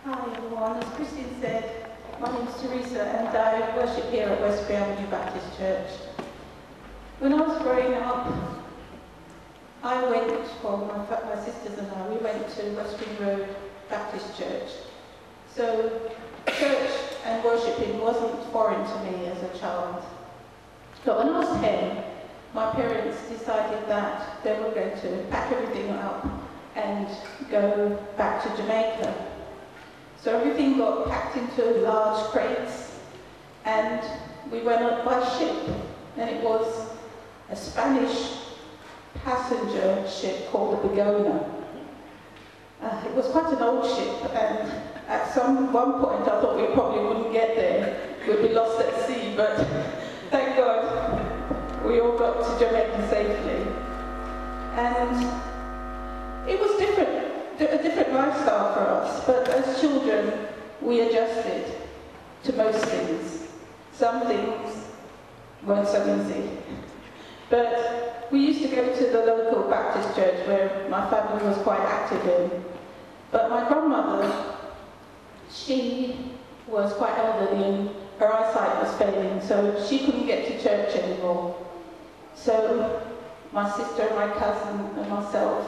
Hi everyone, as Christine said, my name is Teresa and I worship here at Westbury Avenue Baptist Church. When I was growing up, my sisters and I, we went to Westbury Road Baptist Church. So church and worshipping wasn't foreign to me as a child. But when I was 10, my parents decided that they were going to pack everything up and go back to Jamaica. So everything got packed into large crates and we went up by ship, and it was a Spanish passenger ship called the Begonia. It was quite an old ship, and at one point I thought we probably wouldn't get there, we'd be lost at sea, but thank God we all got to Jamaica safely. And it was a different lifestyle for us, but as children we adjusted to most things. Some things weren't so easy. But we used to go to the local Baptist church where my family was quite active in. But my grandmother, she was quite elderly and her eyesight was failing, so she couldn't get to church anymore. So my sister and my cousin and myself,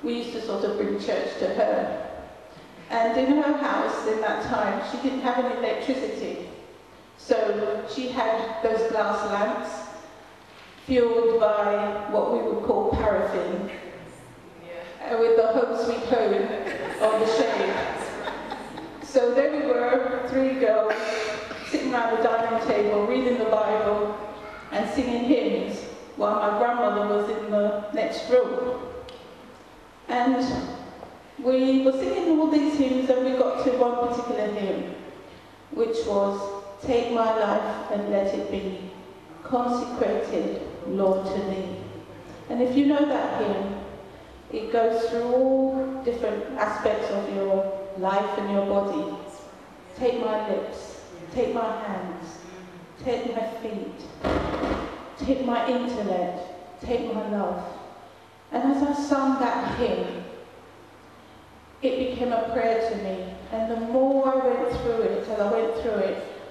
we used to sort of bring church to her. And in her house in that time, she didn't have any electricity. So she had those glass lamps fueled by what we would call paraffin, with the Home Sweet Home on the shade. So there we were, three girls, sitting around the dining table, reading the Bible and singing hymns, while my grandmother was in the next room. And we were singing all these hymns, and we got to one particular hymn, which was, "Take my life and let it be consecrated, Lord, to thee." And if you know that hymn, it goes through all different aspects of your life and your body. Take my lips, take my hands, take my feet, take my intellect, take my love. And as I sung that hymn, it became a prayer to me. And the more I went through it,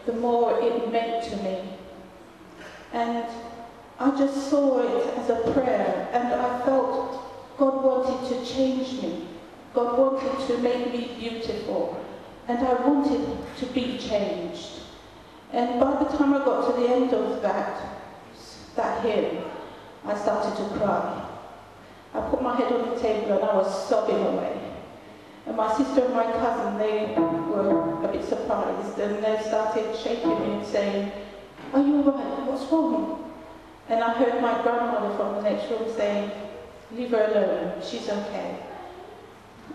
the more it meant to me. And I just saw it as a prayer, and I felt God wanted to change me. God wanted to make me beautiful, and I wanted to be changed. And by the time I got to the end of that hymn, I started to cry. I put my head on the table and I was sobbing away. And my sister and my cousin, they were a bit surprised, and they started shaking me and saying, "Are you all right? What's wrong?" And I heard my grandmother from the next room saying, "Leave her alone, she's okay."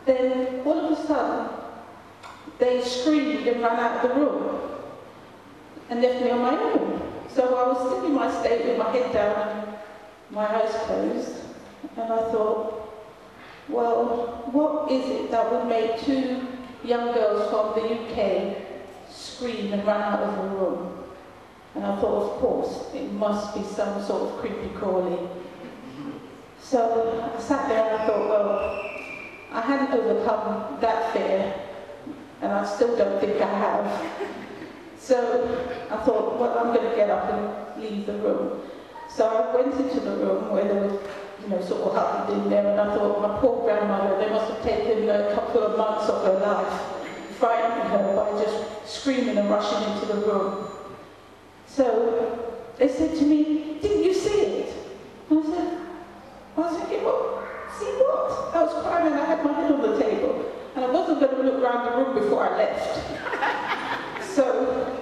Then all of a sudden, they screamed and ran out of the room and left me on my own. So I was still in my state with my head down and my eyes closed. And I thought, well, what is it that would make two young girls from the UK scream and run out of the room? And I thought, of course, it must be some sort of creepy crawly. So I sat there and I thought, well, I hadn't overcome that fear, and I still don't think I have. So I thought, well, I'm going to get up and leave the room. So I went into the room where there was, sort of huddled in there, and I thought, my poor grandmother, they must have taken a couple of months of her life, frightening her by just screaming and rushing into the room. So they said to me, "Didn't you see it?" I was thinking, well, see what? I was crying and I had my head on the table, and I wasn't going to look around the room before I left. So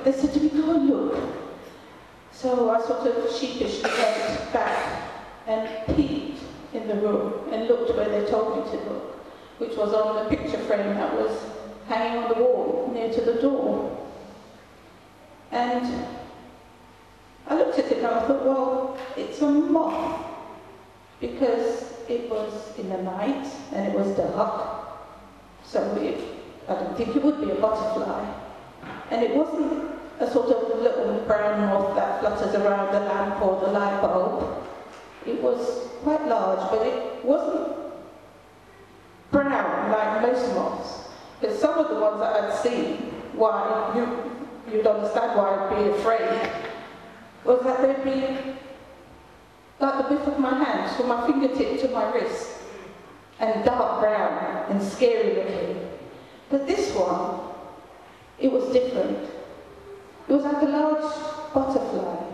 they said to me, "Go and look." So I sort of sheepishly went back and peeked in the room and looked where they told me to look, which was on the picture frame that was hanging on the wall near to the door. And I looked at it and I thought, well, it's a moth, because it was in the night and it was dark, so I don't think it would be a butterfly. And it wasn't a sort of little brown moth that flutters around the lamp or the light bulb. It was quite large, but it wasn't brown like most moths. But some of the ones that I'd seen, why you'd understand why I'd be afraid, was that they'd be like the width of my hands, from my fingertip to my wrist, and dark brown and scary looking. But this one, it was different. It was like a large butterfly,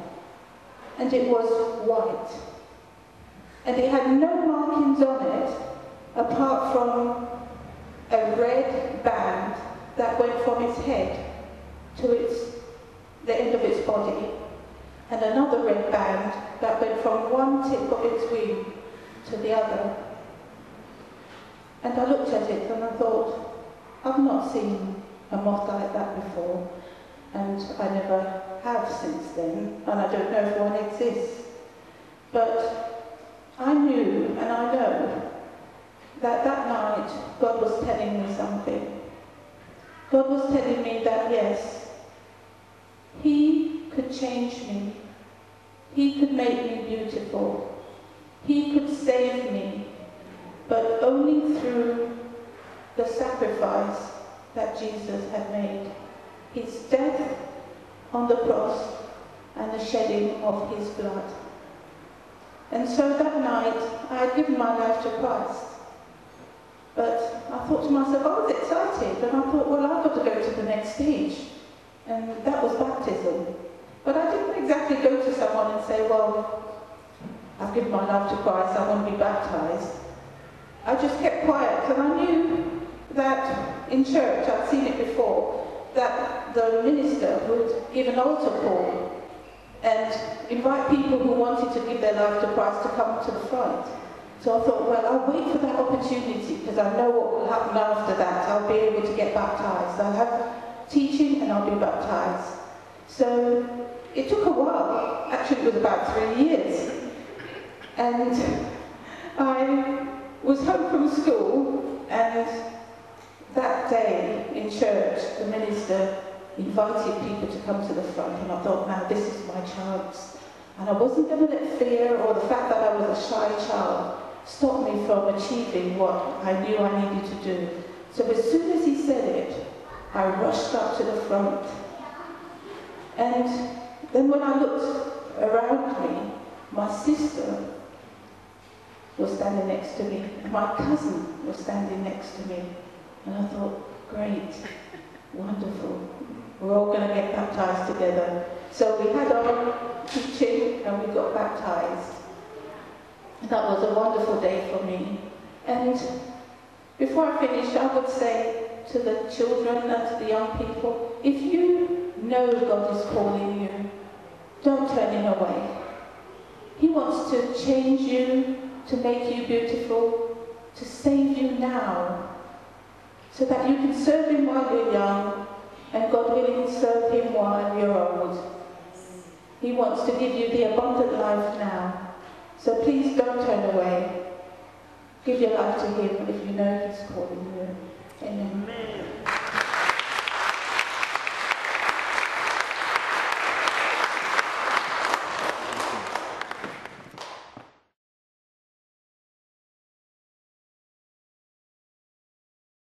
and it was white. And it had no markings on it, apart from a red band that went from its head to the end of its body, and another red band that went from one tip of its wing to the other. And I looked at it and I thought, I've not seen a moth like that before, and I never have since then, and I don't know if one exists. But I knew, and I know, that night God was telling me something. God was telling me that yes, He could change me. He could make me beautiful. He could save me, but only through the sacrifice that Jesus had made. His death on the cross and the shedding of His blood. And so that night, I had given my life to Christ. But I thought to myself, I was excited, and I thought, well, I've got to go to the next stage. And that was baptism. But I didn't exactly go to someone and say, well, I've given my life to Christ, I want to be baptized. I just kept quiet, and I knew that in church, I'd seen it before, that the minister would give an altar call and invite people who wanted to give their life to Christ to come to the front. So I thought, well, I'll wait for that opportunity, because I know what will happen after that. I'll be able to get baptized. I'll have teaching and I'll be baptized. So it took a while. Actually, it was about 3 years. And I was home from school, and that day in church, the minister invited people to come to the front, and I thought, now this is my chance. And I wasn't going to let fear or the fact that I was a shy child stop me from achieving what I knew I needed to do. So as soon as he said it, I rushed up to the front. And then when I looked around me, my sister was standing next to me, and my cousin was standing next to me. And I thought, great, wonderful, we're all going to get baptized together. So we had our teaching and we got baptized. And that was a wonderful day for me. And before I finish, I would say to the children and to the young people, if you know God is calling you, don't turn Him away. He wants to change you, to make you beautiful, to save you now, so that you can serve Him while you're young, and God willing, serve Him while you're old. He wants to give you the abundant life now. So please don't turn away. Give your life to Him if you know He's calling you. Amen. Amen.